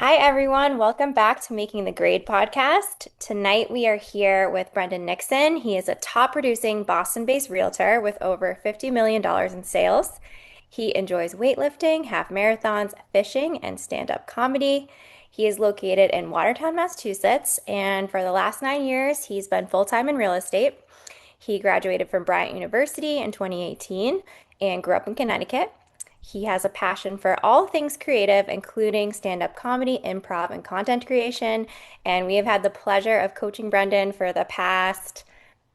Hi, everyone. Welcome back to Making the Grade podcast. Tonight, we are here with Brendan Nixon. He is a top producing Boston based realtor with over $50 million in sales. He enjoys weightlifting, half marathons, fishing, and stand up comedy. He is located in Watertown, Massachusetts, and for the last 9 years, he's been full time in real estate. He graduated from Bryant University in 2018 and grew up in Connecticut. He has a passion for all things creative, including stand up comedy, improv, and content creation. And we have had the pleasure of coaching Brendan for the past,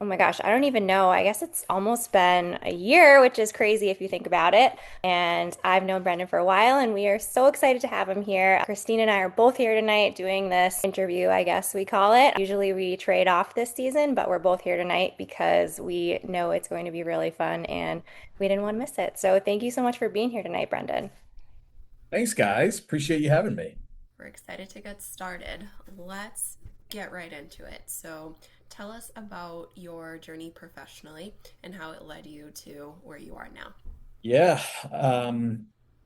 oh my gosh, I don't even know. I guess it's almost been a year, which is crazy if you think about it. And I've known Brendan for a while, and we are so excited to have him here. Christine and I are both here tonight doing this interview, I guess we call it. Usually we trade off this season, but we're both here tonight because we know it's going to be really fun and we didn't want to miss it. So thank you so much for being here tonight, Brendan. Thanks, guys. Appreciate you having me. We're excited to get started. Let's get right into it. So, tell us about your journey professionally and how it led you to where you are now. Yeah.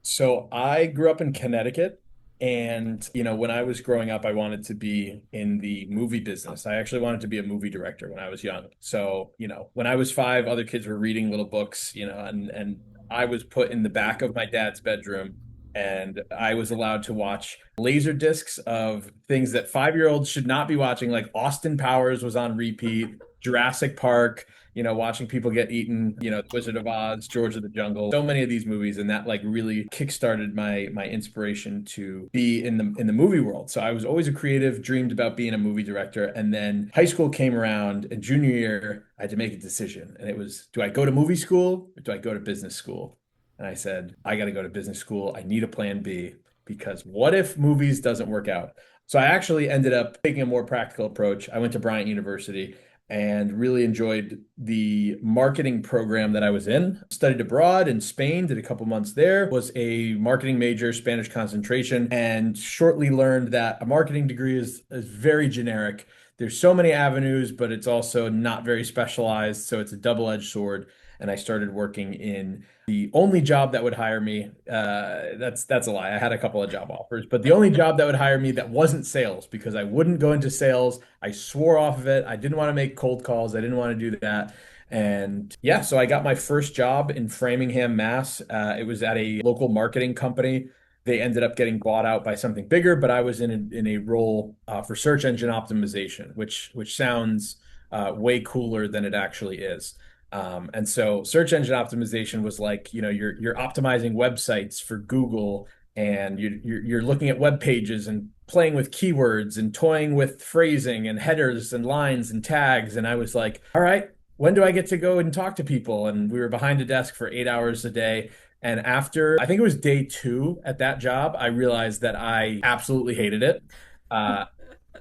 So I grew up in Connecticut, and when I was growing up, I wanted to be in the movie business. I actually wanted to be a movie director when I was young. So, when I was five, other kids were reading little books, and I was put in the back of my dad's bedroom. And I was allowed to watch laser discs of things that 5-year-olds should not be watching, like Austin Powers was on repeat, Jurassic Park, watching people get eaten, Wizard of Oz, George of the Jungle, so many of these movies, and that like really kickstarted my inspiration to be in the movie world. So I was always a creative, dreamed about being a movie director, and then high school came around, and junior year I had to make a decision, and it was, do I go to movie school or do I go to business school? And I said, I got to go to business school. I need a plan B because what if movies doesn't work out? So I actually ended up taking a more practical approach. I went to Bryant University and really enjoyed the marketing program that I was in. Studied abroad in Spain, did a couple months there, was a marketing major, Spanish concentration, and shortly learned that a marketing degree is very generic. There's so many avenues, but it's also not very specialized. So it's a double-edged sword. And I started working in the only job that would hire me. That's a lie. I had a couple of job offers, but the only job that would hire me that wasn't sales because I wouldn't go into sales. I swore off of it. I didn't want to make cold calls. I didn't want to do that. And yeah, so I got my first job in Framingham, Mass. It was at a local marketing company. They ended up getting bought out by something bigger, but I was in a role for search engine optimization, which sounds way cooler than it actually is. And so search engine optimization was like, you're optimizing websites for Google, and you're looking at web pages and playing with keywords and toying with phrasing and headers and lines and tags. And I was like, all right, when do I get to go and talk to people? And we were behind a desk for 8 hours a day. And after, I think it was day two at that job, I realized that I absolutely hated it. Uh,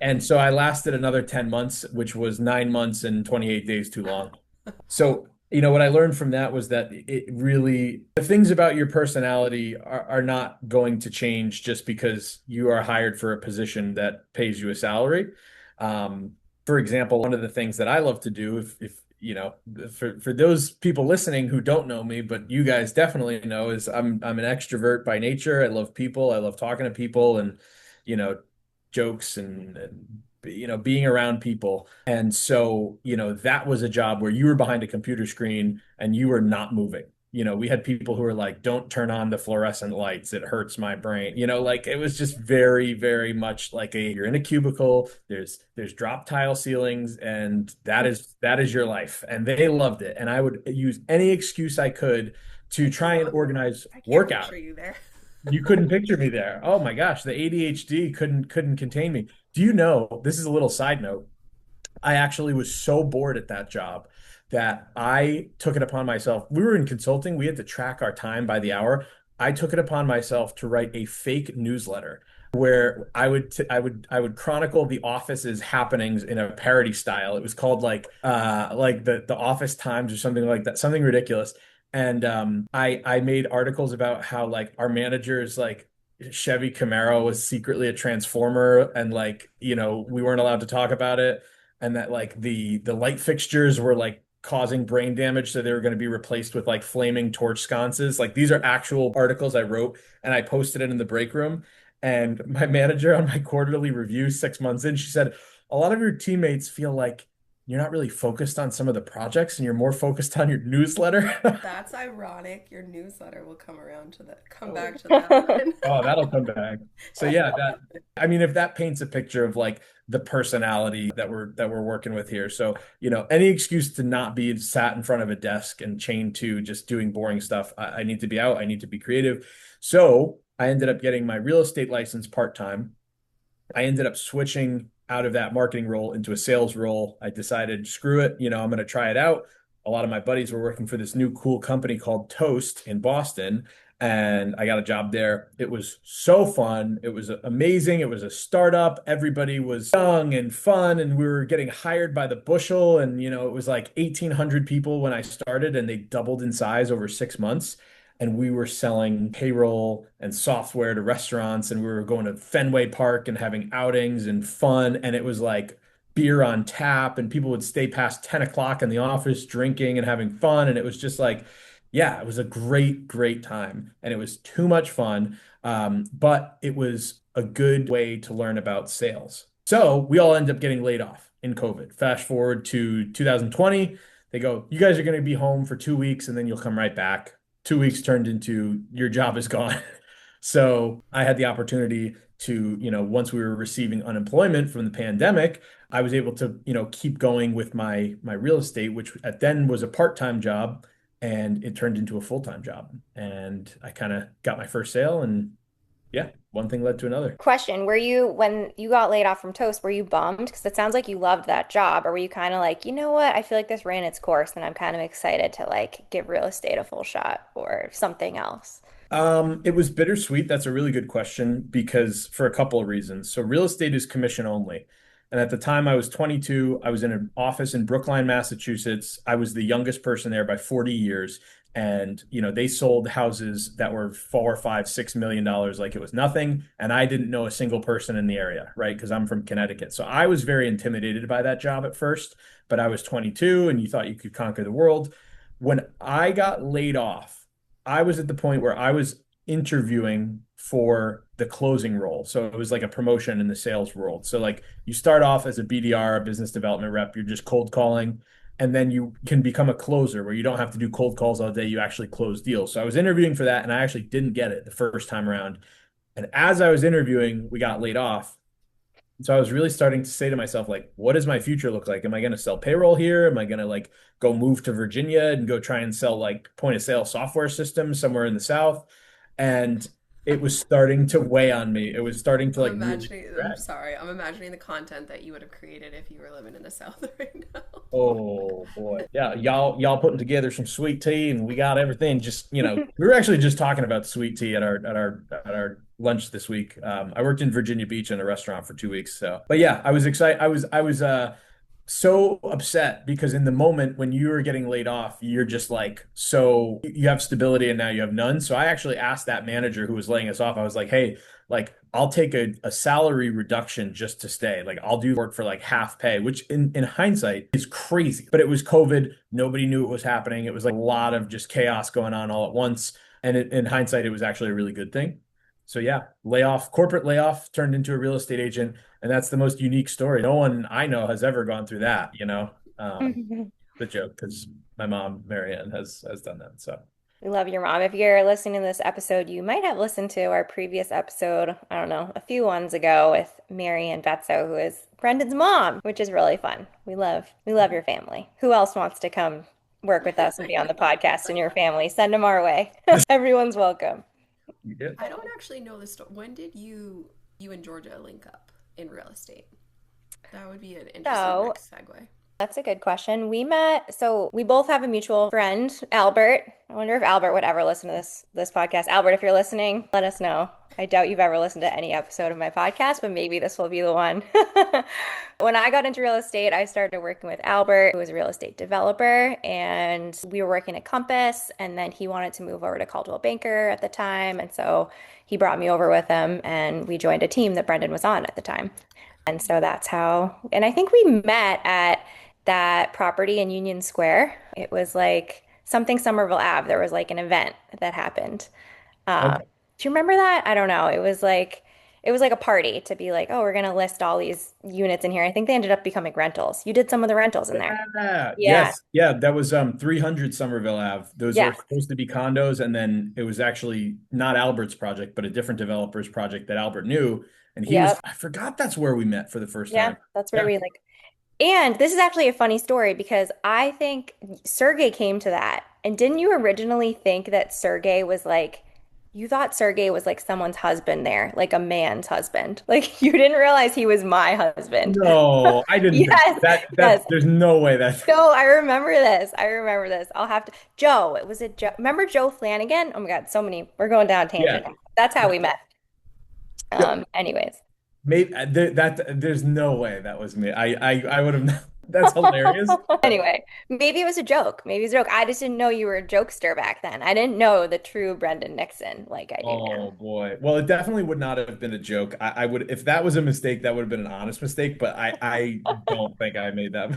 and so I lasted another 10 months, which was 9 months and 28 days too long. So, what I learned from that was that it really, the things about your personality are not going to change just because you are hired for a position that pays you a salary. Um, for example, one of the things that I love to do, if for those people listening who don't know me, but you guys definitely know, is I'm an extrovert by nature. I love people. I love talking to people and, you know, jokes and being around people. And so, that was a job where you were behind a computer screen and you were not moving. We had people who were like, don't turn on the fluorescent lights. It hurts my brain. Like it was just very, very much like you're in a cubicle, there's drop tile ceilings, and that is your life. And they loved it. And I would use any excuse I could to try and organize I can't workout. picture you there. You couldn't picture me there. Oh my gosh, the ADHD couldn't contain me. Do you know, this is a little side note. I actually was so bored at that job that I took it upon myself. We were in consulting, we had to track our time by the hour. I took it upon myself to write a fake newsletter where I would chronicle the office's happenings in a parody style. It was called like the Office Times or something like that, something ridiculous. And I made articles about how like our managers like Chevy Camaro was secretly a transformer, and like we weren't allowed to talk about it, and that like the light fixtures were like causing brain damage, so they were going to be replaced with like flaming torch sconces. Like these are actual articles I wrote, and I posted it in the break room. And my manager on my quarterly review 6 months in, she said, a lot of your teammates feel like you're not really focused on some of the projects and you're more focused on your newsletter. That's ironic. Your newsletter will come around to that, come Oh. back to that one. Oh, that'll come back. So yeah, that I mean, if that paints a picture of like the personality that we're working with here. So, any excuse to not be sat in front of a desk and chained to just doing boring stuff. I need to be out, I need to be creative. So I ended up getting my real estate license part-time. I ended up switching out of that marketing role into a sales role. I decided, screw it, I'm going to try it out. A lot of my buddies were working for this new cool company called Toast in Boston, and I got a job there. It was so fun. It was amazing. It was a startup. Everybody was young and fun, and we were getting hired by the bushel. And, it was like 1,800 people when I started, and they doubled in size over 6 months, and we were selling payroll and software to restaurants, and we were going to Fenway Park and having outings and fun, and it was like beer on tap, and people would stay past 10 o'clock in the office drinking and having fun, and it was just like, yeah, it was a great time, and it was too much fun, but it was a good way to learn about sales. So we all end up getting laid off in COVID. Fast forward to 2020, they go, you guys are going to be home for 2 weeks and then you'll come right back. 2 weeks turned into your job is gone. So I had the opportunity to, once we were receiving unemployment from the pandemic, I was able to, keep going with my real estate, which at then was a part-time job, and it turned into a full-time job. And I kind of got my first sale, and yeah, one thing led to another. Question, when you got laid off from Toast, were you bummed? Because it sounds like you loved that job. Or were you kind of like, you know what? I feel like this ran its course and I'm kind of excited to like give real estate a full shot or something else. It was bittersweet. That's a really good question because for a couple of reasons. So real estate is commission only. And at the time I was 22, I was in an office in Brookline, Massachusetts. I was the youngest person there by 40 years. And, they sold houses that were 4, 5, $6 million like it was nothing. And I didn't know a single person in the area, right? Because I'm from Connecticut. So I was very intimidated by that job at first, but I was 22 and you thought you could conquer the world. When I got laid off, I was at the point where I was interviewing for the closing role. So it was like a promotion in the sales world. So like you start off as a BDR, a business development rep, you're just cold calling, and then you can become a closer where you don't have to do cold calls all day, you actually close deals. So I was interviewing for that and I actually didn't get it the first time around. And as I was interviewing, we got laid off. So I was really starting to say to myself, like, what does my future look like? Am I going to sell payroll here? Am I going to like go move to Virginia and go try and sell like point of sale software systems somewhere in the South? And it was starting to weigh on me. It was starting to I'm like really imagining, I'm regret. sorry, I'm imagining the content that you would have created if you were living in the South right now. Oh boy. Yeah, y'all putting together some sweet tea and we got everything. Just, we were actually just talking about sweet tea at our lunch this week. I worked in Virginia Beach in a restaurant for 2 weeks. So, but yeah, I was excited. I was so upset because in the moment when you were getting laid off, you're just like, so you have stability and now you have none. So I actually asked that manager who was laying us off, I was like, hey, like I'll take a salary reduction just to stay. Like I'll do work for like half pay, which in hindsight is crazy. But it was COVID. Nobody knew it was happening. It was like a lot of just chaos going on all at once. And in hindsight, it was actually a really good thing. So yeah, corporate layoff turned into a real estate agent. And that's the most unique story. No one I know has ever gone through that. The joke, because my mom, Marianne, has done that. So We love your mom. If you're listening to this episode, you might have listened to our previous episode, I don't know, a few ones ago with Mary and Betso, who is Brendan's mom, which is really fun. We love your family. Who else wants to come work with us and be on the podcast in your family? Send them our way. Everyone's welcome. yeah. I don't actually know the story. When did you and Georgia link up in real estate? That would be an interesting So next segue. that's a good question. So we both have a mutual friend, Albert. I wonder if Albert would ever listen to this podcast. Albert, if you're listening, let us know. I doubt you've ever listened to any episode of my podcast, but maybe this will be the one. When I got into real estate, I started working with Albert, who was a real estate developer, and we were working at Compass, and then he wanted to move over to Coldwell Banker at the time, and so he brought me over with him, and we joined a team that Brendan was on at the time. And so that's how, and I think we met at that property in Union Square. It was like something Somerville Ave. There was like an event that happened. Um, Okay. do you remember that? I don't know. It was like it was like a party to be like, oh, we're gonna list all these units in here. I think they ended up becoming rentals. You did some of the rentals in there. Yeah. Yeah. Yes. Yeah. That was 300 Somerville Ave. Those were Yes. supposed to be condos, and then it was actually not Albert's project, but a different developer's project that Albert knew. And he was, Yep. I forgot that's where we met for the first Yeah. time. That's where Yeah. we like. And this is actually a funny story because I think Sergey came to that. And didn't you originally think that Sergey was like, you thought Sergey was like someone's husband there, like a man's husband. Like you didn't realize he was my husband. No, I didn't think Yes, that yes. there's no way that No, I remember this. I remember this. I'll have to. Joe, was it Joe? Remember Joe Flanagan? Oh my God, so many. We're going down a yeah. tangent. That's how Yeah. we met. Yeah. Anyways. Maybe there's no way that was me. I would have that's hilarious. Anyway, maybe it was a joke. Maybe it was a joke. I just didn't know you were a jokester back then. I didn't know the true Brendan Nixon like I do Oh now. boy. Well, it definitely would not have been a joke. I would if that was a mistake, that would have been an honest mistake, but I don't think I made that.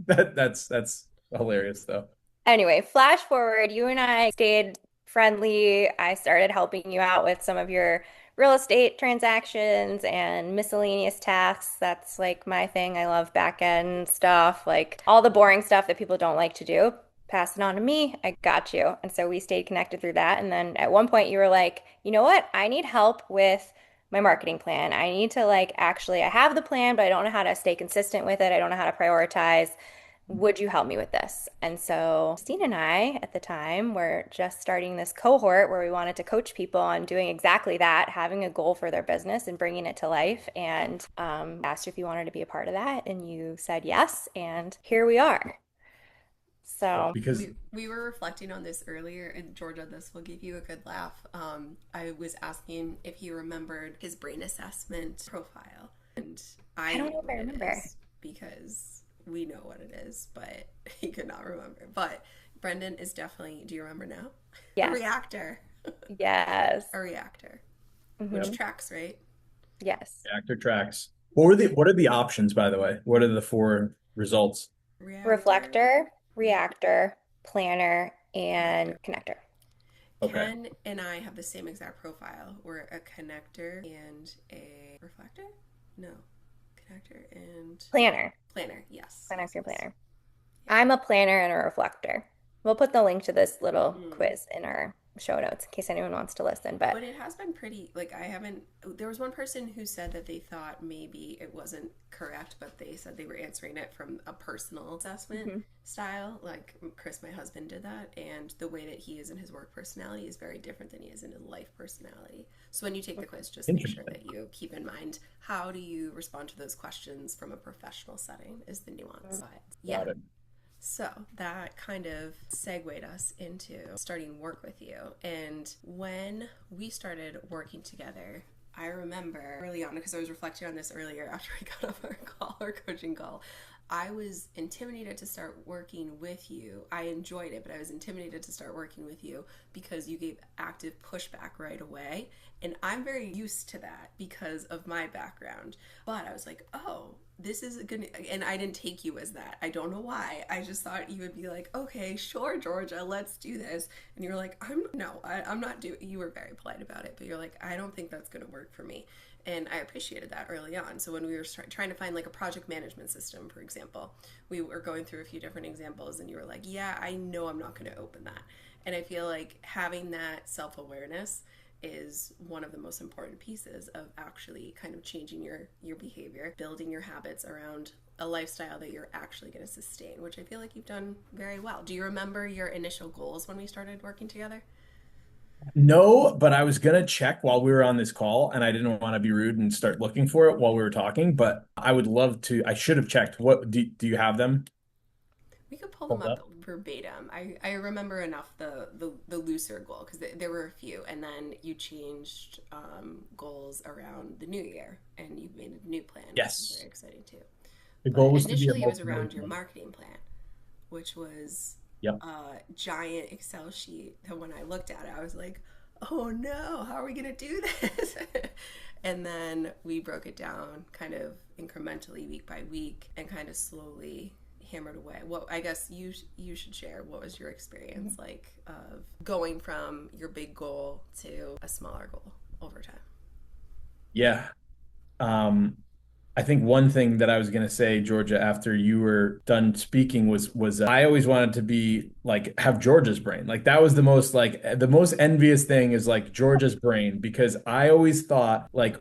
That's hilarious though. Anyway, flash forward, you and I stayed friendly. I started helping you out with some of your real estate transactions and miscellaneous tasks. That's like my thing. I love back end stuff, like all the boring stuff that people don't like to do. Pass it on to me. I got you. And so we stayed connected through that. And then at one point, you were like, you know what? I need help with my marketing plan. I need to like actually, I have the plan, but I don't know how to stay consistent with it. I don't know how to prioritize. Would you help me with this? And so Christine and I at the time were just starting this cohort where we wanted to coach people on doing exactly that, having a goal for their business and bringing it to life. And asked you if you wanted to be a part of that, and you said yes, and here we are. Well, So because We were reflecting on this earlier, and Georgia, this will give you a good laugh. I was asking if he remembered his brain assessment profile, and I I don't knew know if I what it remember. is because we know what it is, but he could not remember. But Brendan is definitely, do you remember now? A Yes. reactor. Yes. A reactor, which Hmm. tracks, right? Yes. actor tracks. What are the options, by the way? What are the four results? Reactor, Reflector, reactor, planner, connector. and connector. Okay. Ken and I have the same exact profile. We're a connector and a reflector? No. Connector and Planner. planner. Yes. Planner, Yes, your yes. planner. Yeah. I'm a planner and a reflector. We'll put the link to this little Mm. quiz in our show notes in case anyone wants to listen. But But it has been pretty, like, I haven't. There was one person who said that they thought maybe it wasn't correct, but they said they were answering it from a personal assessment mhm. style. Like, Chris, my husband, did that. And the way that he is in his work personality is very different than he is in his life personality. So when you take the quiz, just make sure Interesting. that you keep in mind how do you respond to those questions from a professional setting is the nuance. But yeah, Got it. so that kind of segued us into starting work with you. And when we started working together, I remember early on, because I was reflecting on this earlier after we got off our call, our coaching call, I was intimidated to start working with you. I enjoyed it, but I was intimidated to start working with you because you gave active pushback right away. And I'm very used to that because of my background. But I was like, oh, this is a good, and I didn't take you as that. I don't know why. I just thought you would be like, okay, sure, Georgia, let's do this. And you're like, I'm not doing, you were very polite about it, but you're like, I don't think that's going to work for me. And I appreciated that early on. So when we were trying to find like a project management system, for example, we were going through a few different examples and you were like, yeah, I know I'm not going to open that. And I feel like having that self-awareness is one of the most important pieces of actually kind of changing your behavior, building your habits around a lifestyle that you're actually going to sustain, which I feel like you've done very well. Do you remember your initial goals when we started working together? No, but I was gonna check while we were on this call, and I didn't want to be rude and start looking for it while we were talking, but I would love to. I should have checked. What do you have them We could pull them pulled up up? verbatim. I remember enough the looser goal because there were a few, and then you changed goals around the new year, and you made a new plan, which is Yes. very exciting too. The goal But was to be a initially, it was multi-million around your plan. marketing plan, which was Yep. a giant Excel sheet that when I looked at it, I was like, oh no, how are we going to do this? And then we broke it down kind of incrementally week by week and kind of slowly hammered away. Well, I guess you should share what was your experience like of going from your big goal to a smaller goal over time. Yeah. Um, I think one thing that I was going to say, Georgia, after you were done speaking was I always wanted to be like have Georgia's brain. Like that was the most envious thing is like Georgia's brain because I always thought like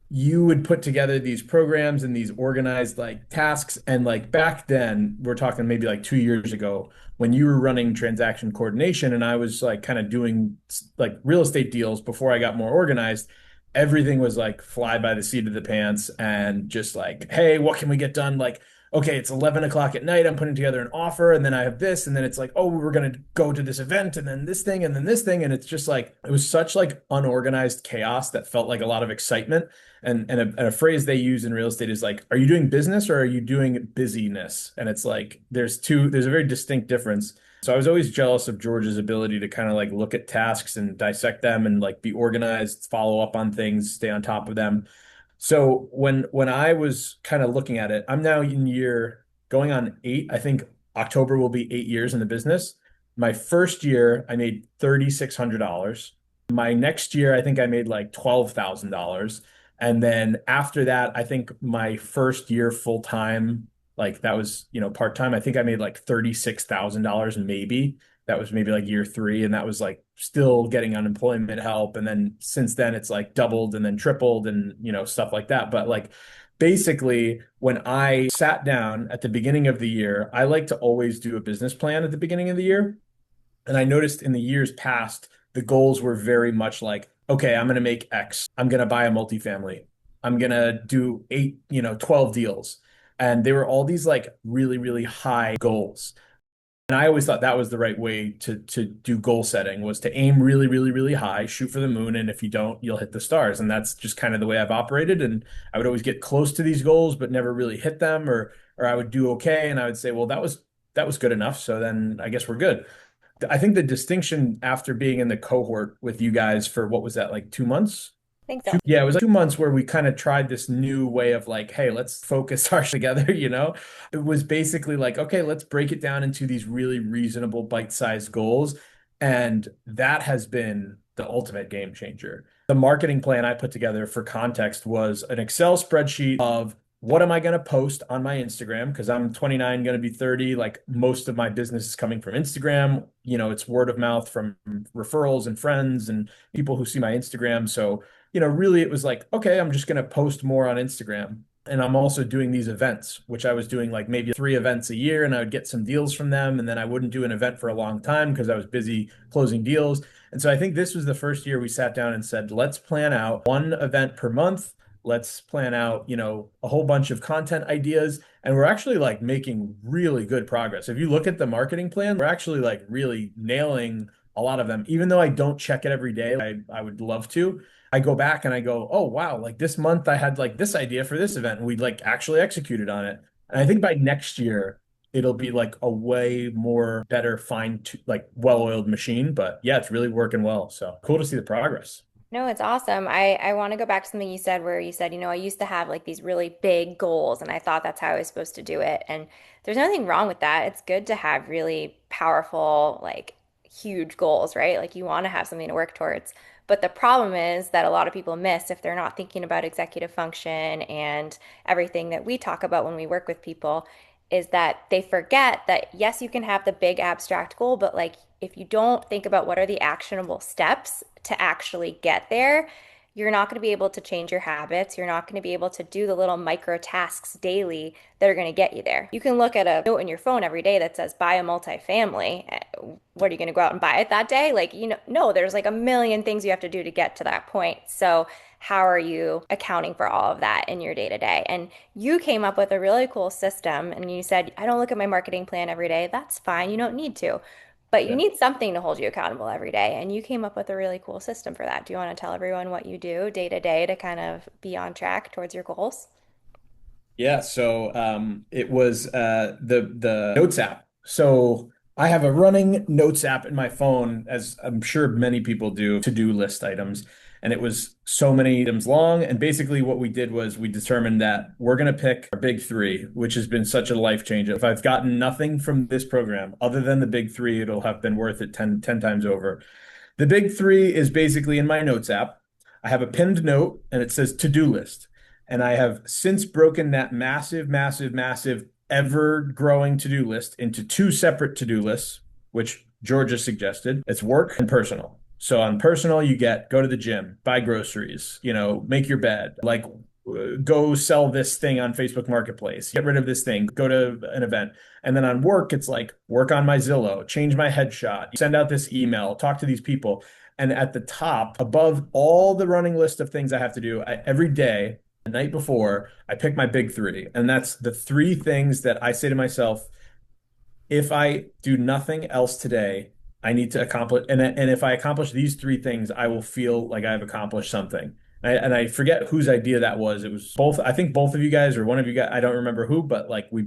you would put together these programs and these organized like tasks and like back then we're talking maybe like 2 years ago when you were running transaction coordination and I was like kind of doing like real estate deals before I got more organized, everything was like fly by the seat of the pants and just like, hey, what can we get done? Like, okay, it's 11 o'clock at night. I'm putting together an offer and then I have this. And then it's like, oh, we're going to go to this event and then this thing and then this thing. And it's just like, it was such like unorganized chaos that felt like a lot of excitement. And a phrase they use in real estate is like, are you doing business or are you doing busyness? And it's like, there's a very distinct difference. So I was always jealous of George's ability to kind of like look at tasks and dissect them and like be organized, follow up on things, stay on top of them. So when I was kind of looking at it, I'm now in year going on 8. I think October will be 8 years in the business. My first year, I made $3,600. My next year, I think I made like $12,000. And then after that, I think my first year full time, like that was, part time, I think I made like $36,000 maybe. That was maybe like year 3. And that was like still getting unemployment help. And then since then, it's like doubled and then tripled and, stuff like that. But like basically, when I sat down at the beginning of the year, I like to always do a business plan at the beginning of the year. And I noticed in the years past, the goals were very much like, okay, I'm going to make X. I'm going to buy a multifamily. I'm going to do 8, 12 deals. And they were all these like really, really high goals. And I always thought that was the right way to do goal setting was to aim really, really, really high, shoot for the moon, and if you don't, you'll hit the stars. And that's just kind of the way I've operated. And I would always get close to these goals, but never really hit them, or I would do okay, and I would say, well, that was good enough. So then I guess we're good. I think the distinction after being in the cohort with you guys for what was that, like 2 months? I think so. Yeah, it was like 2 months where we kind of tried this new way of like, hey, let's focus our together. It was basically like, okay, let's break it down into these really reasonable bite-sized goals. And that has been the ultimate game changer. The marketing plan I put together for context was an Excel spreadsheet of what am I going to post on my Instagram? Because I'm 29, going to be 30. Like most of my business is coming from Instagram. It's word of mouth from referrals and friends and people who see my Instagram. So really it was like, okay, I'm just going to post more on Instagram. And I'm also doing these events, which I was doing like maybe 3 events a year, and I would get some deals from them. And then I wouldn't do an event for a long time because I was busy closing deals. And so I think this was the first year we sat down and said, let's plan out one event per month. Let's plan out, a whole bunch of content ideas. And we're actually like making really good progress. If you look at the marketing plan, we're actually like really nailing a lot of them, even though I don't check it every day. I would love to. I go back and I go, oh wow, like this month I had like this idea for this event and we like actually executed on it. And I think by next year it'll be like a way more better like well-oiled machine. But yeah, it's really working well. So cool to see the progress. No, it's awesome. I want to go back to something you said where you said, I used to have like these really big goals and I thought that's how I was supposed to do it. And there's nothing wrong with that. It's good to have really powerful, like huge goals, right? Like you want to have something to work towards. But the problem is that a lot of people miss if they're not thinking about executive function and everything that we talk about when we work with people is that they forget that yes, you can have the big abstract goal, but like if you don't think about what are the actionable steps to actually get there, you're not going to be able to change your habits. You're not going to be able to do the little micro tasks daily that are going to get you there. You can look at a note in your phone every day that says buy a multifamily. What are you going to go out and buy it that day? Like, no, there's like a million things you have to do to get to that point. So, how are you accounting for all of that in your day to day? And you came up with a really cool system and you said, I don't look at my marketing plan every day. That's fine. You don't need to. But you Yeah. need something to hold you accountable every day. And you came up with a really cool system for that. Do you want to tell everyone what you do day to day to kind of be on track towards your goals? Yeah, so it was the Notes app. So I have a running Notes app in my phone, as I'm sure many people do, to-do list items. And it was so many items long. And basically what we did was we determined that we're going to pick our big three, which has been such a life changer. If I've gotten nothing from this program other than the big three, it'll have been worth it ten times over. The big three is basically in my Notes app. I have a pinned note and it says to-do list. And I have since broken that massive, massive, massive, ever growing to-do list into two separate to-do lists, which Georgia suggested. It's work and personal. So on personal, you get go to the gym, buy groceries, make your bed, like go sell this thing on Facebook Marketplace, get rid of this thing, go to an event. And then on work, it's like work on my Zillow, change my headshot, send out this email, talk to these people. And at the top, above all the running list of things I have to do, every day, the night before, I pick my big three. And that's the three things that I say to myself, if I do nothing else today, I need to accomplish, and if I accomplish these three things, I will feel like I've accomplished something. And I forget whose idea that was. It was both, I think both of you guys or one of you guys, I don't remember who, but like we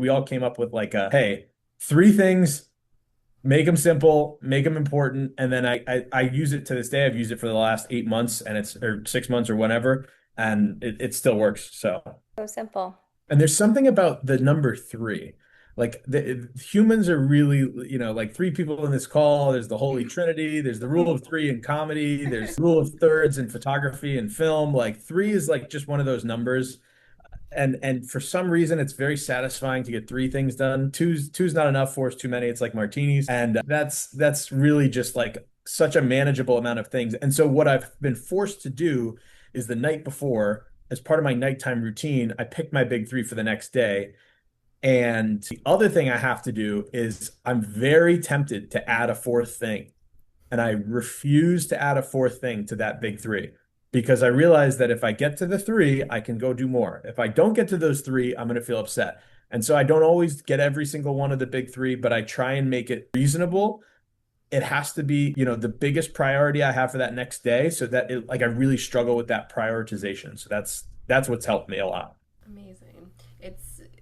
all came up with like hey, three things, make them simple, make them important. And then I use it to this day. I've used it for the last 8 months or 6 months or whatever, and it still works. So. So simple. And there's something about the number three. Like humans are really, like three people in this call. There's the Holy Trinity. There's the rule of three in comedy. There's the rule of thirds in photography and film. Like three is like just one of those numbers. And for some reason, it's very satisfying to get three things done. Two's not enough. Four's too many. It's like martinis. And that's really just like such a manageable amount of things. And so what I've been forced to do is the night before, as part of my nighttime routine, I pick my big three for the next day. And the other thing I have to do is I'm very tempted to add a fourth thing. And I refuse to add a fourth thing to that big three because I realize that if I get to the three, I can go do more. If I don't get to those three, I'm going to feel upset. And so I don't always get every single one of the big three, but I try and make it reasonable. It has to be, the biggest priority I have for that next day so that I really struggle with that prioritization. So that's what's helped me a lot. Amazing.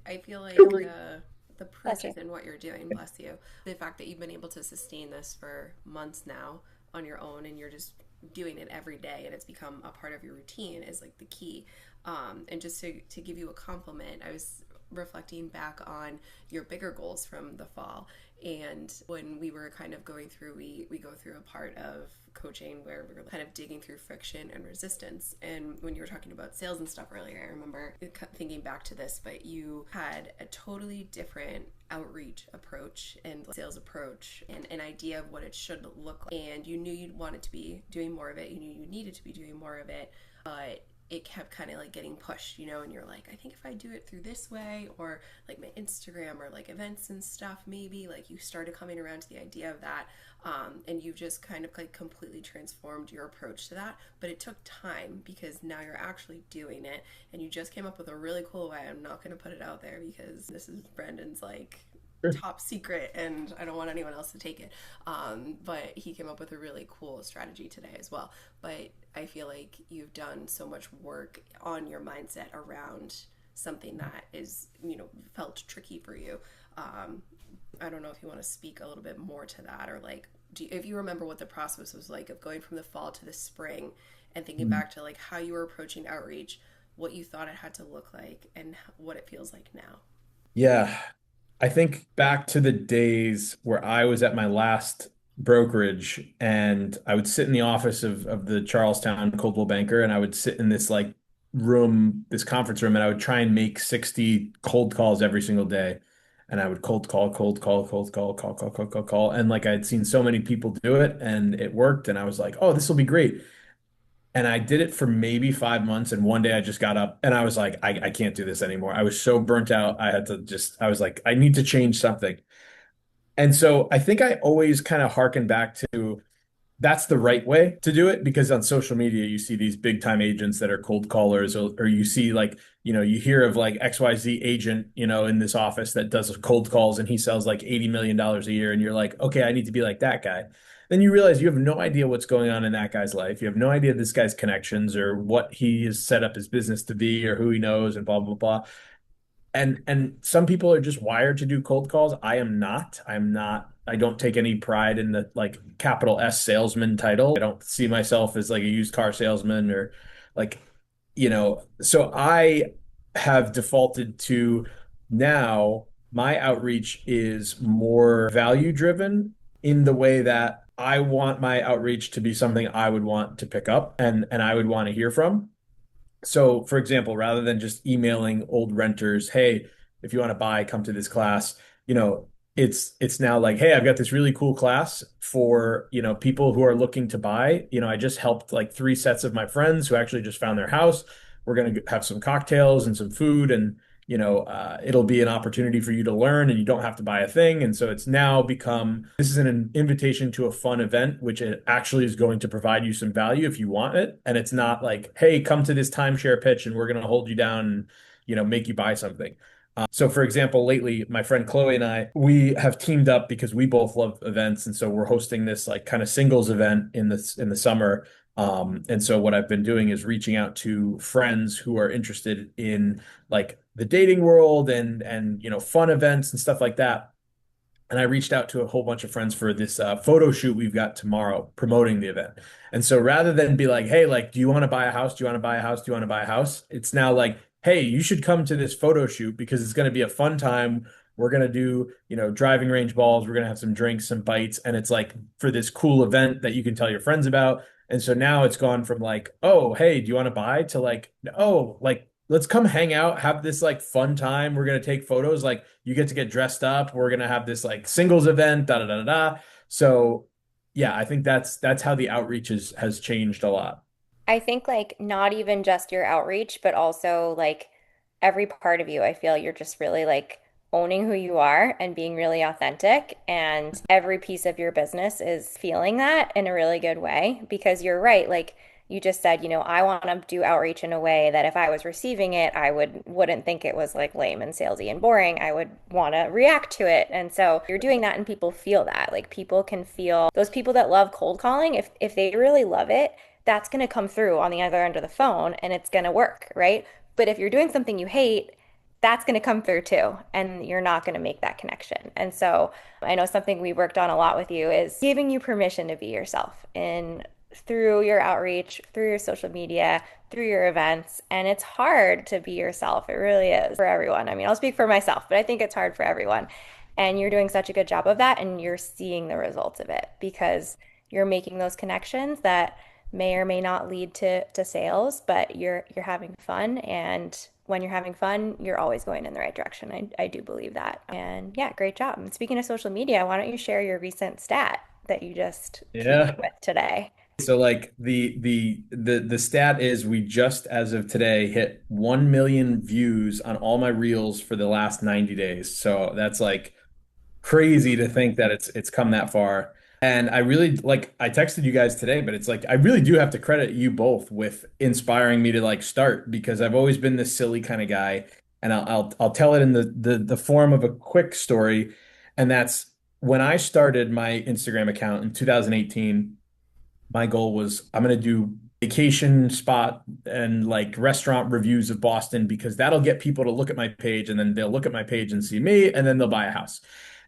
I feel like the proof Bless you. is in what you're doing, bless you. The fact that you've been able to sustain this for months now on your own and you're just doing it every day and it's become a part of your routine is like the key. And just to give you a compliment, I was reflecting back on your bigger goals from the fall. And when we were kind of going through, we go through a part of coaching where we were kind of digging through friction and resistance. And when you were talking about sales and stuff earlier, I remember thinking back to this, but you had a totally different outreach approach and sales approach and an idea of what it should look like. And you knew you'd wanted to be doing more of it. You knew you needed to be doing more of it, but it kept kind of like getting pushed, and you're like, I think if I do it through this way or like my Instagram or like events and stuff, maybe like you started coming around to the idea of that. And you've just kind of like completely transformed your approach to that. But it took time because now you're actually doing it and you just came up with a really cool way. I'm not going to put it out there because this is Brendan's like top secret and I don't want anyone else to take it. But he came up with a really cool strategy today as well. But I feel like you've done so much work on your mindset around something that is, felt tricky for you. I don't know if you want to speak a little bit more to that or like, if you remember what the process was like of going from the fall to the spring and thinking back to like how you were approaching outreach, what you thought it had to look like and what it feels like now. Yeah. I think back to the days where I was at my last brokerage and I would sit in the office of the Charlestown Coldwell Banker and I would sit in this like room, this conference room, and I would try and make 60 cold calls every single day. And I would cold call, cold call, cold call, call, call, call, call, call. And like I'd seen so many people do it and it worked. And I was like, oh, this will be great. And I did it for maybe 5 months. And one day I just got up and I was like, I can't do this anymore. I was so burnt out. I was like, I need to change something. And so I think I always kind of harken back to that's the right way to do it because on social media you see these big time agents that are cold callers or you see like you hear of like XYZ agent in this office that does cold calls and he sells like $80 million a year and you're like, okay, I need to be like that guy. Then you realize you have no idea what's going on in that guy's life. You have no idea this guy's connections or what he has set up his business to be or who he knows and blah blah blah. And some people are just wired to do cold calls. I don't take any pride in the like capital S salesman title. I don't see myself as like a used car salesman or like, so I have defaulted to now my outreach is more value driven in the way that I want my outreach to be something I would want to pick up and I would want to hear from. So, for example, rather than just emailing old renters, hey, if you want to buy, come to this class, you know, it's now like, hey, I've got this really cool class for, people who are looking to buy. I just helped like three sets of my friends who actually just found their house. We're going to have some cocktails and some food and it'll be an opportunity for you to learn and you don't have to buy a thing. And so it's now become this is an invitation to a fun event, which it actually is going to provide you some value if you want it. And it's not like, hey, come to this timeshare pitch and we're going to hold you down and, make you buy something. So for example, lately, my friend Chloe and we have teamed up because we both love events. And so we're hosting this like kind of singles event in the summer. And so what I've been doing is reaching out to friends who are interested in like the dating world and fun events and stuff like that. And I reached out to a whole bunch of friends for this photo shoot we've got tomorrow promoting the event. And so rather than be like, hey, like, do you want to buy a house? Do you want to buy a house? Do you want to buy a house? It's now like, hey, you should come to this photo shoot because it's going to be a fun time. We're going to do, driving range balls. We're going to have some drinks, some bites. And it's like for this cool event that you can tell your friends about. And so now it's gone from like, oh, hey, do you want to buy to like, oh, like, let's come hang out, have this like fun time. We're gonna take photos. Like you get to get dressed up. We're gonna have this like singles event, da da da da da. So yeah, I think that's how the outreach has changed a lot. I think like not even just your outreach, but also like every part of you. I feel you're just really like owning who you are and being really authentic. And every piece of your business is feeling that in a really good way because you're right. Like you just said, I want to do outreach in a way that if I was receiving it, I wouldn't think it was like lame and salesy and boring. I would want to react to it. And so you're doing that and people feel that. Like people can feel those people that love cold calling, if they really love it, that's going to come through on the other end of the phone and it's going to work, right? But if you're doing something you hate, that's going to come through too, and you're not going to make that connection. And so I know something we worked on a lot with you is giving you permission to be yourself in through your outreach, through your social media, through your events. And it's hard to be yourself. It really is for everyone. I mean, I'll speak for myself, but I think it's hard for everyone. And you're doing such a good job of that, and you're seeing the results of it because you're making those connections that may or may not lead to sales, but you're having fun, and when you're having fun, you're always going in the right direction. I do believe that. And yeah, great job. And speaking of social media, why don't you share your recent stat that you just came up Yeah. with today? So like the stat is we just as of today hit 1 million views on all my reels for the last 90 days. So that's like crazy to think that it's come that far. And I really like I texted you guys today, but it's like I really do have to credit you both with inspiring me to like start because I've always been this silly kind of guy. And I'll tell it in the form of a quick story. And that's when I started my Instagram account in 2018, my goal was I'm going to do vacation spot and like restaurant reviews of Boston because that'll get people to look at my page and then they'll look at my page and see me and then they'll buy a house.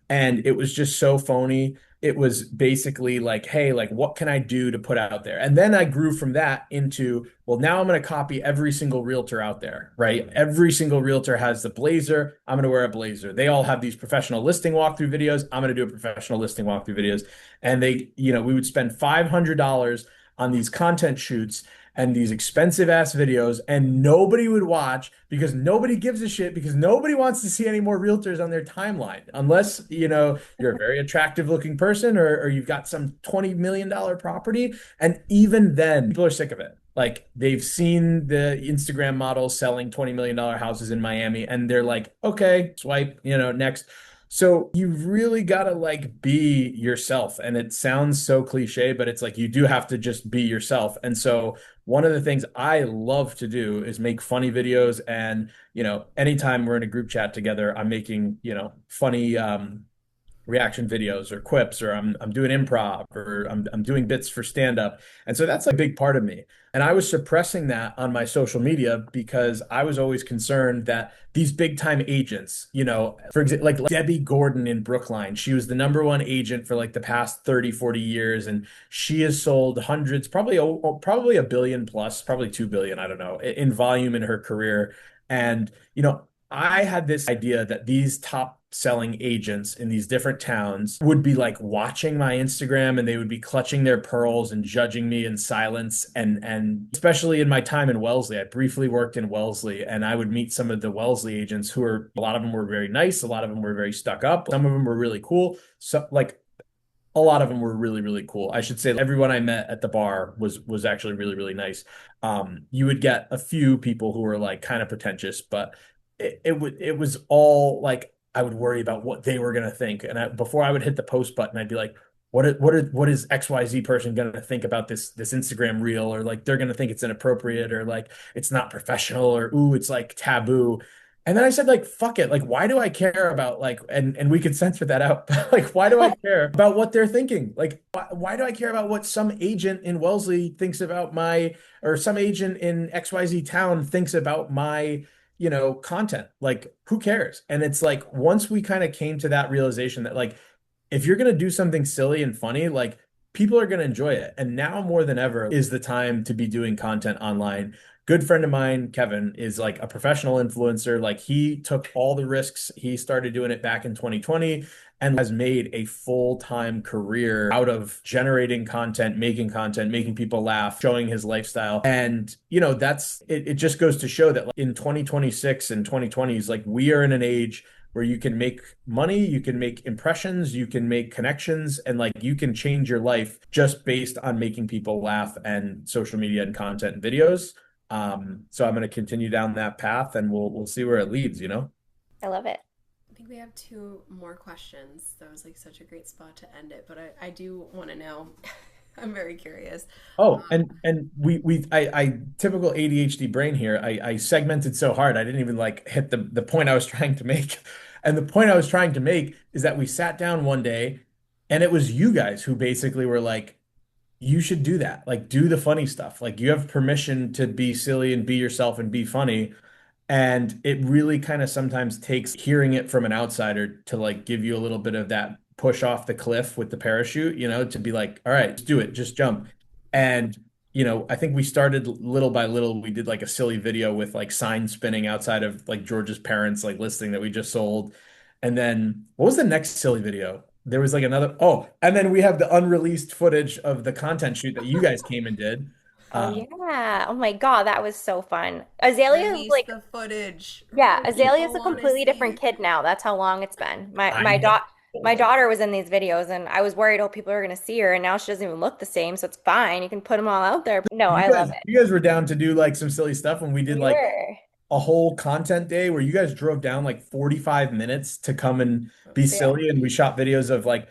And it was just so phony. It was basically like, hey, like what can I do to put out there? And then I grew from that into, well, now I'm going to copy every single realtor out there, right? Every single realtor has the blazer. I'm going to wear a blazer. They all have these professional listing walkthrough videos. I'm going to do a professional listing walkthrough videos. And we would spend $500 on these content shoots and these expensive ass videos, and nobody would watch because nobody gives a shit because nobody wants to see any more realtors on their timeline unless you're a very attractive looking person or you've got some $20 million property. And even then, people are sick of it. Like they've seen the Instagram models selling $20 million houses in Miami, and they're like, okay, swipe, next. So you really gotta like be yourself. And it sounds so cliche, but it's like you do have to just be yourself. And so one of the things I love to do is make funny videos. And, anytime we're in a group chat together, I'm making, funny reaction videos or quips or I'm doing improv or I'm doing bits for stand up. And so that's a big part of me. And I was suppressing that on my social media because I was always concerned that these big time agents, for example, like Debbie Gordon in Brookline, she was the number one agent for like the past 30, 40 years. And she has sold hundreds, probably a billion plus, probably 2 billion, I don't know, in volume in her career. And, I had this idea that these top selling agents in these different towns would be like watching my Instagram and they would be clutching their pearls and judging me in silence. And especially in my time in Wellesley, I briefly worked in Wellesley and I would meet some of the Wellesley agents who were, a lot of them were very nice, a lot of them were very stuck up, some of them were really cool. So like a lot of them were really, really cool. I should say everyone I met at the bar was actually really, really nice. You would get a few people who were like kind of pretentious, but it was all like I would worry about what they were gonna think. And before I would hit the post button, I'd be like, what is XYZ person gonna think about this Instagram reel? Or like they're gonna think it's inappropriate or like it's not professional or ooh, it's like taboo. And then I said, like, fuck it. Like, why do I care about like, and we could censor that out. But like, why do I care about what they're thinking? Like, why do I care about what some agent in Wellesley thinks about my, or some agent in XYZ town thinks about my, content? Like, who cares? And it's like, once we kind of came to that realization that like, if you're going to do something silly and funny, like people are going to enjoy it. And now more than ever is the time to be doing content online. Good friend of mine, Kevin, is like a professional influencer. Like he took all the risks. He started doing it back in 2020 and has made a full-time career out of generating content, making people laugh, showing his lifestyle. And, that's it, it just goes to show that like, in 2026 and 2020s, like we are in an age where you can make money, you can make impressions, you can make connections, and like you can change your life just based on making people laugh and social media and content and videos. So I'm going to continue down that path and we'll see where it leads. I love it. I think we have two more questions. That was like such a great spot to end it, but I do want to know. I'm very curious. Oh, and I typical ADHD brain here. I segmented so hard I didn't even like hit the point I was trying to make. And the point I was trying to make is that we sat down one day and it was you guys who basically were like, you should do that. Like do the funny stuff. Like you have permission to be silly and be yourself and be funny. And it really kind of sometimes takes hearing it from an outsider to like give you a little bit of that push off the cliff with the parachute, to be like, all right, just do it, just jump. And, I think we started little by little. We did like a silly video with like sign spinning outside of like George's parents, like listing that we just sold. And then what was the next silly video? There was like another, oh, and then we have the unreleased footage of the content shoot that you guys came and did. Oh Um, yeah. Oh my God, that was so fun. Azalea is Release like, the footage. yeah, Azalea's People a want to completely different see. kid now. That's how long it's been. My I my know. dot my daughter was in these videos and I was worried, oh, people are gonna see her, and now she doesn't even look the same, so it's fine. You can put them all out there. No, You I love guys, it. you guys were down to do like some silly stuff when we did We like were. a whole content day where you guys drove down like 45 minutes to come and be Yeah. silly. And we shot videos of like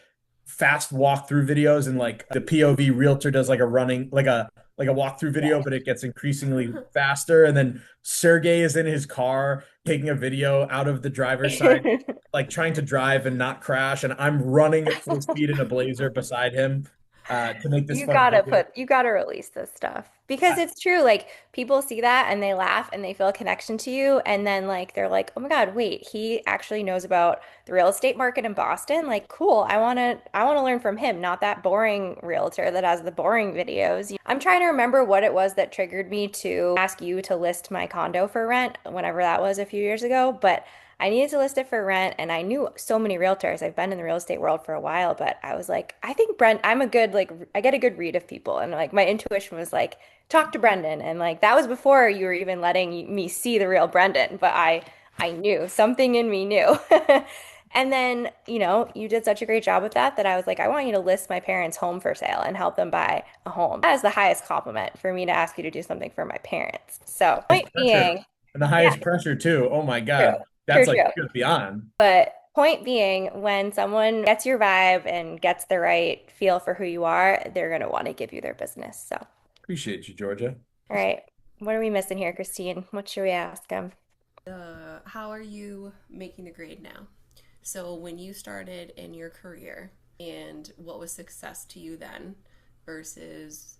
fast walkthrough videos and like the POV realtor does like a running, like a walkthrough video, but it gets increasingly faster. And then Sergey is in his car taking a video out of the driver's side, like trying to drive and not crash. And I'm running at full speed in a blazer beside him to make this fun video. You gotta release this stuff because it's true. Like people see that and they laugh and they feel a connection to you. And then like they're like, oh my God, wait, he actually knows about the real estate market in Boston. Like, cool. I wanna learn from him, not that boring realtor that has the boring videos. I'm trying to remember what it was that triggered me to ask you to list my condo for rent, whenever that was a few years ago. But I needed to list it for rent, and I knew so many realtors. I've been in the real estate world for a while, but I was like, I think I'm a good, like, I get a good read of people. And like, my intuition was like, talk to Brendan. And like, that was before you were even letting me see the real Brendan, but I knew something in me knew. And then, you did such a great job with that I was like, I want you to list my parents' home for sale and help them buy a home. That is the highest compliment for me to ask you to do something for my parents. So, point Pressure being, and the yeah, highest pressure too. Oh my true, God. true, That's like true. beyond. But point being, when someone gets your vibe and gets the right feel for who you are, they're going to want to give you their business. So, Appreciate you, Georgia. all right. What are we missing here, Christine? What should we ask them? How are you making the grade now? So when you started in your career, and what was success to you then versus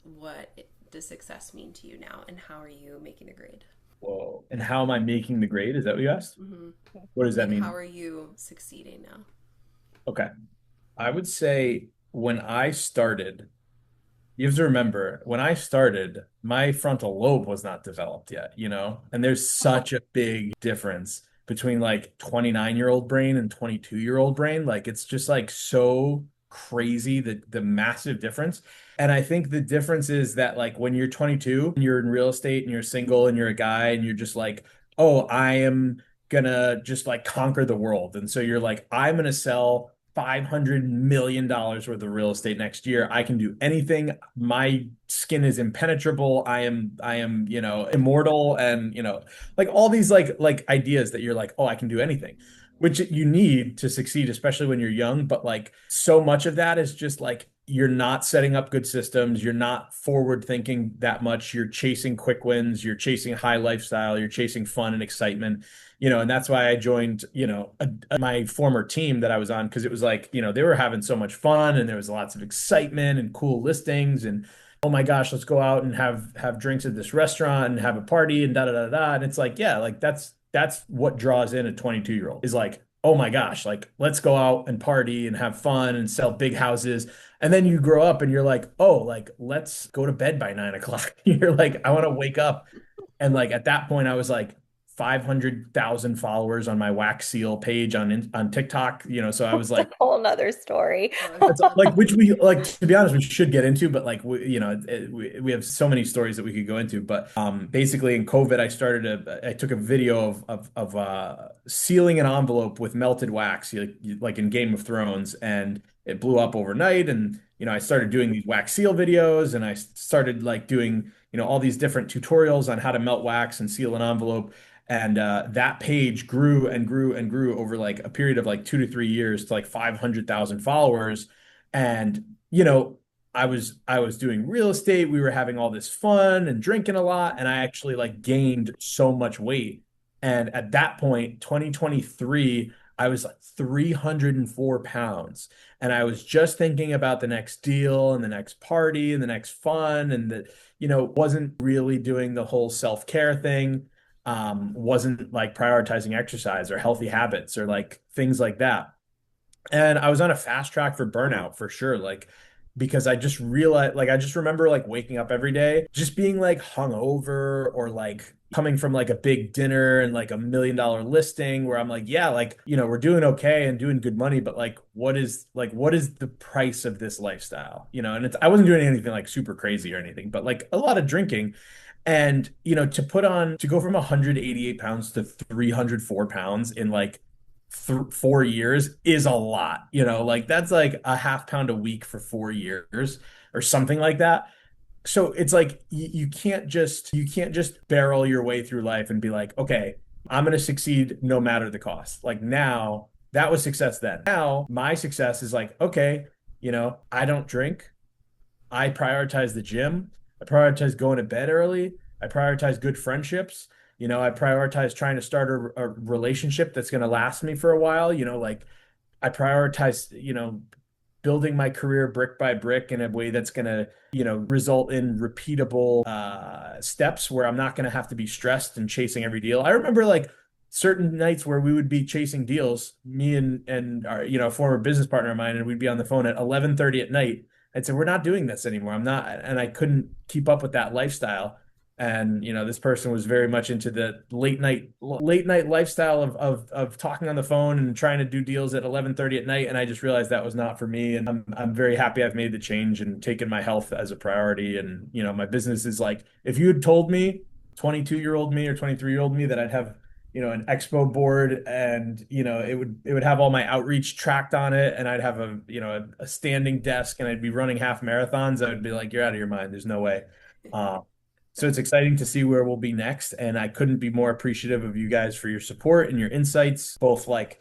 does success mean to you now, and how are you making the grade? Whoa. And how am I making the grade? Is that what you asked? Hmm. What does that Like, how mean? are you succeeding now? Okay. I would say when I started, you have to remember when I started, my frontal lobe was not developed yet, and there's such a big difference between like 29-year-old brain and 22-year-old brain. Like it's just like so crazy the massive difference. And I think the difference is that like when you're 22 and you're in real estate and you're single and you're a guy and you're just like, oh, I am gonna just like conquer the world. And so you're like, I'm gonna sell $500 million worth of real estate next year. I can do anything. My skin is impenetrable. I am, immortal and, like all these like ideas that you're like, oh, I can do anything, which you need to succeed, especially when you're young. But like so much of that is just like you're not setting up good systems. You're not forward thinking that much. You're chasing quick wins. You're chasing high lifestyle. You're chasing fun and excitement. And that's why I joined, my former team that I was on because it was like, they were having so much fun and there was lots of excitement and cool listings and oh my gosh, let's go out and have drinks at this restaurant and have a party and da da da da. And it's like, yeah, like that's what draws in a 22-year-old is like, oh my gosh, like let's go out and party and have fun and sell big houses. And then you grow up and you're like, oh, like let's go to bed by 9 o'clock. You're like, I want to wake up. And like at that point, I was like 500,000 followers on my wax seal page on TikTok. So I was It's a like, whole nother story. Oh, that's that's like which we like to be honest we should get into but like we have so many stories that we could go into but basically in COVID I took a video of sealing an envelope with melted wax like in Game of Thrones and it blew up overnight and I started doing these wax seal videos and I started like doing all these different tutorials on how to melt wax and seal an envelope and that page grew and grew and grew over like a period of like 2 to 3 years to like 500,000 followers. And, I was doing real estate. We were having all this fun and drinking a lot. And I actually like gained so much weight. And at that point, 2023, I was like 304 pounds. And I was just thinking about the next deal and the next party and the next fun. And that, wasn't really doing the whole self-care thing wasn't like prioritizing exercise or healthy habits or like things like that. And I was on a fast track for burnout for sure. Like, because I just realized, like, I just remember like waking up every day, just being like hungover or like coming from like a big dinner and like $1 million listing where I'm like, yeah, like, we're doing okay and doing good money, but what is the price of this lifestyle? And I wasn't doing anything like super crazy or anything, but like a lot of drinking. And, to go from 188 pounds to 304 pounds in like 4 years is a lot, like that's like a half pound a week for 4 years or something like that. So it's like you can't just barrel your way through life and be like, okay, I'm going to succeed no matter the cost. Like now, that was success then. Now, my success is like, okay, I don't drink. I prioritize the gym. I prioritize going to bed early. I prioritize good friendships. I prioritize trying to start a relationship that's going to last me for a while. Like I prioritize, building my career brick by brick in a way that's going to, result in repeatable steps where I'm not going to have to be stressed and chasing every deal. I remember like certain nights where we would be chasing deals, me and our, former business partner of mine, and we'd be on the phone at 11:30 at night. I'd say, we're not doing this anymore. I'm not, and I couldn't keep up with that lifestyle. And this person was very much into the late night lifestyle of talking on the phone and trying to do deals at 11:30 at night. And I just realized that was not for me. And I'm very happy I've made the change and taken my health as a priority. And my business is like, if you had told me 22-year-old me or 23-year-old me that I'd have an expo board and it would have all my outreach tracked on it and I'd have a standing desk and I'd be running half marathons, I would be like, you're out of your mind. There's no way. Uh, so it's exciting to see where we'll be next. And I couldn't be more appreciative of you guys for your support and your insights, both like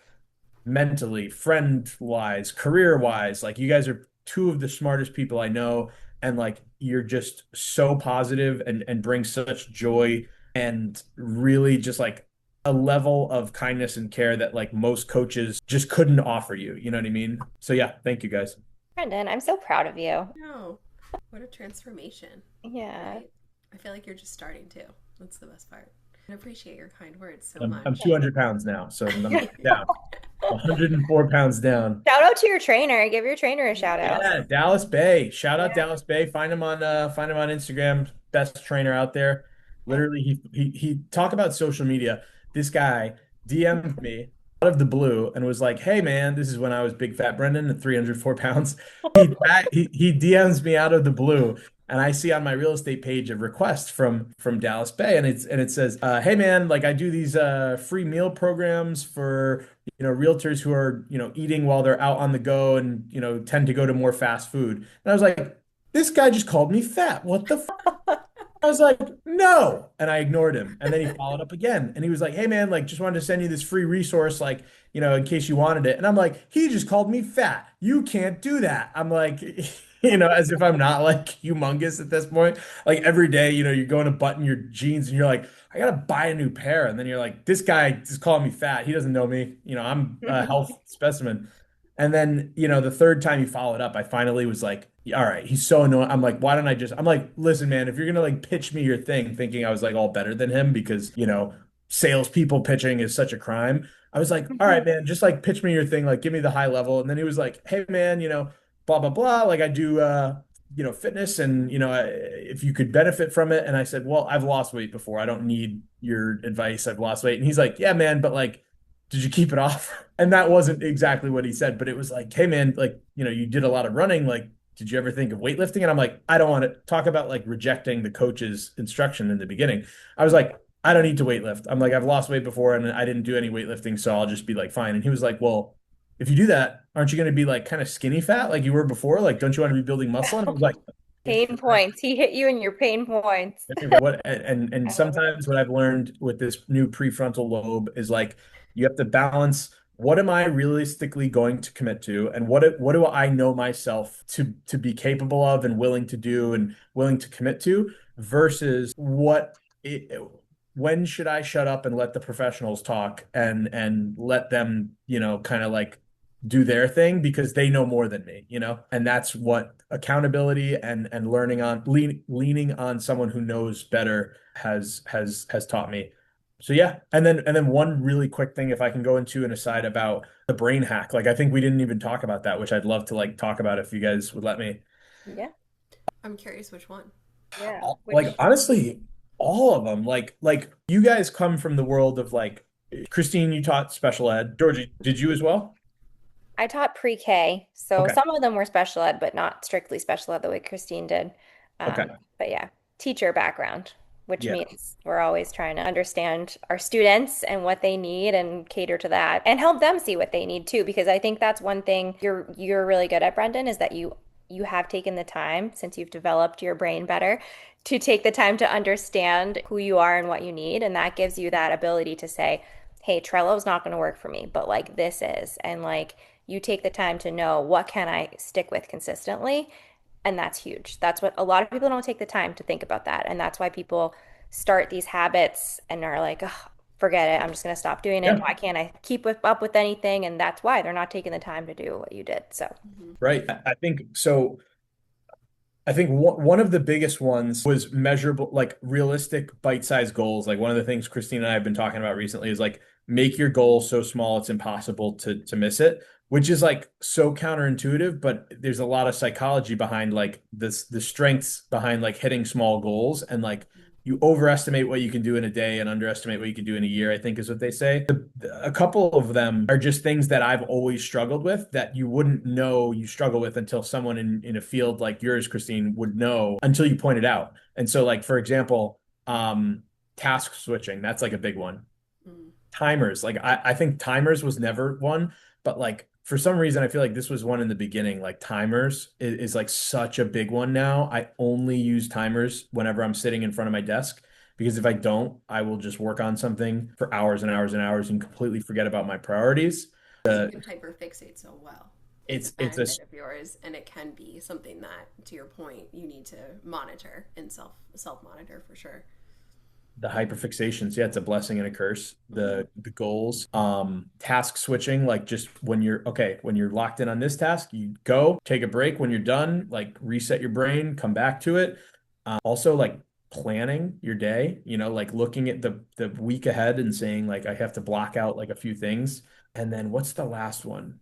mentally, friend wise, career wise. Like you guys are two of the smartest people I know. And like you're just so positive and bring such joy and really just like a level of kindness and care that like most coaches just couldn't offer you. You know what I mean? So yeah, thank you guys. Brendan, I'm so proud of you. no. What a transformation, Yeah. right? I feel like you're just starting to. That's the best part. I appreciate your kind words so I'm much. 200 pounds now, so I'm down. 104 pounds down. Shout out to your trainer. Give your trainer a shout out. Yeah, Dallas Bay. Shout out Yeah. Dallas Bay. Find him on Instagram. Best trainer out there. Literally, he talk about social media. This guy DM'd me out of the blue and was like, "Hey man, this is when I was big fat Brendan at 304 pounds." He DMs me out of the blue, and I see on my real estate page a request from Dallas Bay, and it says, "Hey man, like I do these free meal programs for realtors who are eating while they're out on the go and tend to go to more fast food." And I was like, "This guy just called me fat. What the?" I was like, no. And I ignored him. And then he followed up again. And he was like, hey, man, like, just wanted to send you this free resource, like, in case you wanted it. And I'm like, he just called me fat. You can't do that. I'm like, as if I'm not like humongous at this point. Like every day, you're going to button your jeans and you're like, I gotta buy a new pair. And then you're like, this guy just called me fat. He doesn't know me. I'm a health specimen. And then, the third time he followed up, I finally was like, all right, he's so annoying. I'm like, why don't I just, I'm like, listen, man, if you're gonna like pitch me your thing, thinking I was like all better than him because, salespeople pitching is such a crime. I was like, all right, man, just like pitch me your thing, like give me the high level. And then he was like, hey, man, blah, blah, blah. Like I do, fitness and, if you could benefit from it. And I said, well, I've lost weight before. I don't need your advice. I've lost weight. And he's like, yeah, man, but like, did you keep it off? And that wasn't exactly what he said, but it was like, hey man, like, you did a lot of running. Like, did you ever think of weightlifting? And I'm like, I don't want to talk about like rejecting the coach's instruction in the beginning. I was like, I don't need to weightlift. I'm like, I've lost weight before and I didn't do any weightlifting, so I'll just be like, fine. And he was like, well, if you do that, aren't you going to be like kind of skinny fat like you were before? Like, don't you want to be building muscle? And I was like, Pain points. He hit you in your pain points. what and I love it. sometimes what I've learned with this new prefrontal lobe is like you have to balance what am I realistically going to commit to and what do I know myself to be capable of and willing to do and willing to commit to versus when should I shut up and let the professionals talk and let them, kind of like do their thing because they know more than me, and that's what accountability and leaning on someone who knows better has taught me. So yeah, and then one really quick thing, if I can go into an aside about the brain hack, like I think we didn't even talk about that, which I'd love to like talk about if you guys would let me. Yeah. I'm curious which one. Yeah. Like Which honestly, all of them. Like you guys come from the world of like Christine, you taught special ed. Georgie, did you as well? I taught pre-K, so Okay. some of them were special ed, but not strictly special ed the way Christine did. Okay. But yeah, teacher background, which Yeah. means we're always trying to understand our students and what they need and cater to that and help them see what they need too, because I think that's one thing you're really good at, Brendan, is that you have taken the time since you've developed your brain better to take the time to understand who you are and what you need, and that gives you that ability to say, hey, Trello's not going to work for me, but like this is. And like you take the time to know what can I stick with consistently. And that's huge. That's what a lot of people don't take the time to think about that. And that's why people start these habits and are like, oh, forget it. I'm just going to stop doing it. Yeah. Why can't I keep up with anything? And that's why they're not taking the time to do what you did. So, Hmm. Right. I think so. I think one of the biggest ones was measurable, like realistic bite-sized goals. Like one of the things Christine and I have been talking about recently is like make your goal so small it's impossible to miss it, which is like so counterintuitive, but there's a lot of psychology behind like the strengths behind like hitting small goals and like you overestimate what you can do in a day and underestimate what you can do in a year, I think is what they say. A couple of them are just things that I've always struggled with that you wouldn't know you struggle with until someone in a field like yours, Christine, would know until you point it out. And so, like, for example, task switching, that's like a big one. Mm. Timers, like I think timers was never one, but like for some reason I feel like this was one in the beginning. Like timers is like such a big one now. I only use timers whenever I'm sitting in front of my desk because if I don't, I will just work on something for hours and hours and hours and completely forget about my priorities. You Uh, can hyperfixate so well. It's a it's a benefit of yours, and it can be something that, to your point, you need to monitor and self monitor for sure. The hyperfixations, yeah, it's a blessing and a curse. Hmm. The goals, task switching, like just when you're locked in on this task, you go take a break when you're done, like reset your brain, come back to it. Also, like planning your day, like looking at the week ahead and saying like I have to block out like a few things. And then what's the last one?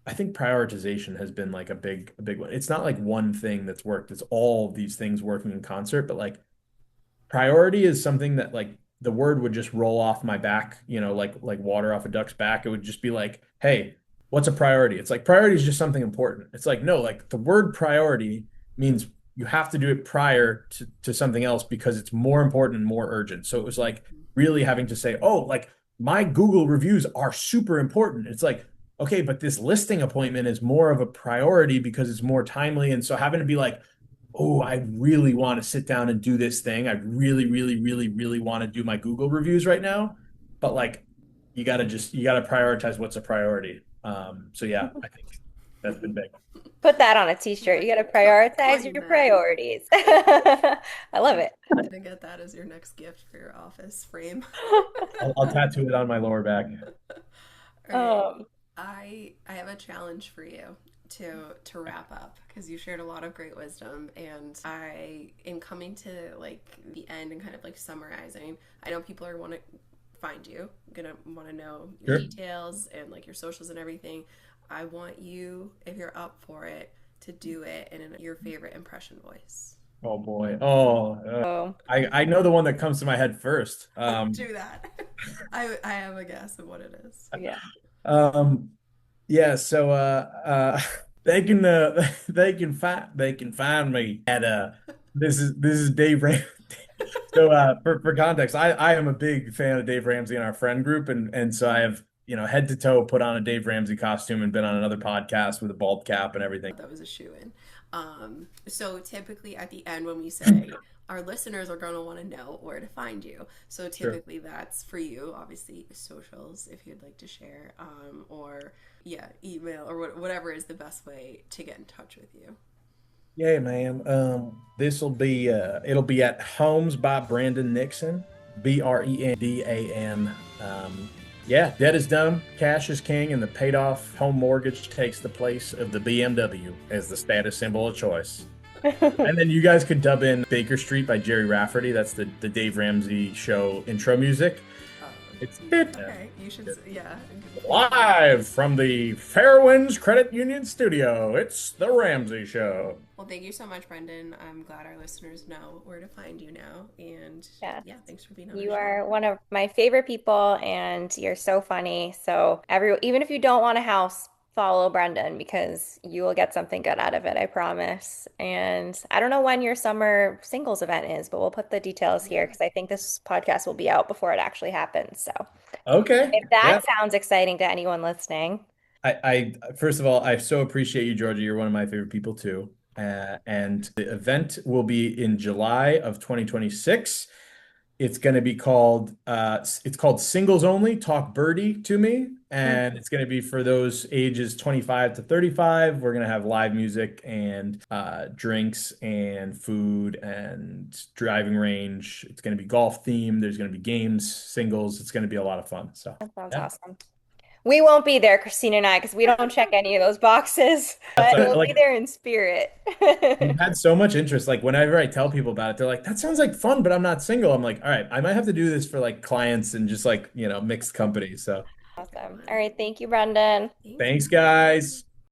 I think prioritization has been like a big one. It's not like one thing that's worked. It's all of these things working in concert, but like priority is something that like the word would just roll off my back, like water off a duck's back. It would just be like, hey, what's a priority? It's like priority is just something important. It's like, no, like the word priority means you have to do it prior to something else because it's more important and more urgent. So it was like really having to say, oh, like my Google reviews are super important. It's like, okay, but this listing appointment is more of a priority because it's more timely. And so having to be like, oh, I really want to sit down and do this thing. I really, really, really, really want to do my Google reviews right now. But like, you gotta prioritize what's a priority. So yeah, I think that's been big. Put that on a t-shirt. You got to prioritize Claim your that. priorities. I love it. Gonna get that as your next gift for your office frame. I'll tattoo it on my lower back. All right. Um, I have a challenge for you to wrap up because you shared a lot of great wisdom, and I in coming to like the end and kind of like summarizing, I know people are want to find you, gonna want to know your Sure. details and like your socials and everything. I want you, if you're up for it, to do it in your favorite impression voice. Oh boy. Oh, oh, I know the one that comes to my head first. Do that. I have a guess of what it is. yeah. Um, yeah. So, they can, they can find me at, this is Dave Ram. So, for context, I am a big fan of Dave Ramsey in our friend group, and so I have, head to toe put on a Dave Ramsey costume and been on another podcast with a bald cap and everything. That was a shoe in. So typically at the end when we say our listeners are going to want to know where to find you. So Sure. typically that's for you, obviously socials if you'd like to share, or yeah, email or whatever is the best way to get in touch with you. Yeah, man. This'll be it'll be at Homes by Brendan Nixon, Brendan. Yeah, debt is dumb, cash is king, and the paid off home mortgage takes the place of the BMW as the status symbol of choice. And then you guys could dub in Baker Street by Jerry Rafferty. That's the Dave Ramsey show intro music. It's Okay, you should, yeah. live from the Fairwinds Credit Union studio. It's the Ramsey Show. Well, thank you so much, Brendan. I'm glad our listeners know where to find you now. And Yeah. yeah, thanks for being on our You show. are one of my favorite people and you're so funny. So even if you don't want a house, follow Brendan because you will get something good out of it, I promise. And I don't know when your summer singles event is, but we'll put the details here Yeah. because I think this podcast will be out before it actually happens. So Okay. if that Yeah. sounds exciting to anyone listening, I first of all, I so appreciate you, Georgia. You're one of my favorite people too. And the event will be in July of 2026. It's called Singles Only, Talk Birdie to Me. And it's going to be for those ages 25 to 35. We're going to have live music and drinks and food and driving range. It's going to be golf themed. There's going to be games, singles. It's going to be a lot of fun. So, that sounds yeah. awesome. We won't be there, Christina and I, because we don't check any of those boxes, That's but we'll be like there in spirit. we've had so much interest. Like whenever I tell people about it, they're like, "That sounds like fun," but I'm not single. I'm like, "All right, I might have to do this for like clients and just like, mixed company." So, Good Awesome. All one. right. Thank you, Brendan. Thank thanks, you. guys.